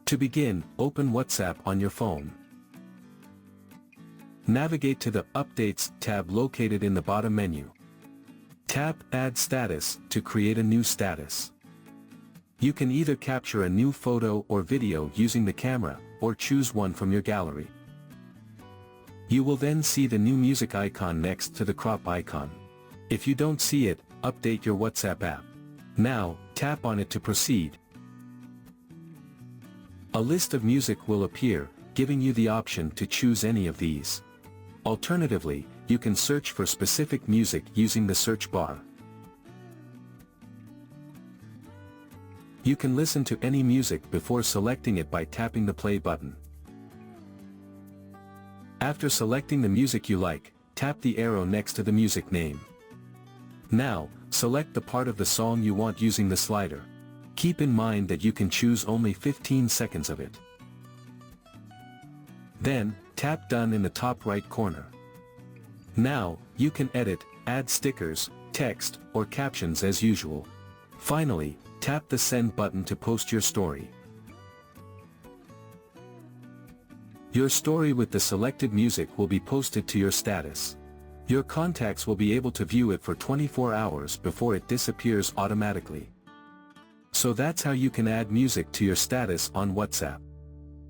To begin, open WhatsApp on your phone. Navigate to the Updates tab located in the bottom menu. Tap Add Status to create a new status. You can either capture a new photo or video using the camera, or choose one from your gallery. You will then see the new music icon next to the crop icon. If you don't see it, update your WhatsApp app. Now, tap on it to proceed. A list of music will appear, giving you the option to choose any of these. Alternatively, you can search for specific music using the search bar. You can listen to any music before selecting it by tapping the play button. After selecting the music you like, tap the arrow next to the music name. Now, select the part of the song you want using the slider. Keep in mind that you can choose only 15 seconds of it. Then, tap Done in the top right corner. Now, you can edit, add stickers, text, or captions as usual. Finally, tap the Send button to post your story. Your story with the selected music will be posted to your status. Your contacts will be able to view it for 24 hours before it disappears automatically. So that's how you can add music to your status on WhatsApp.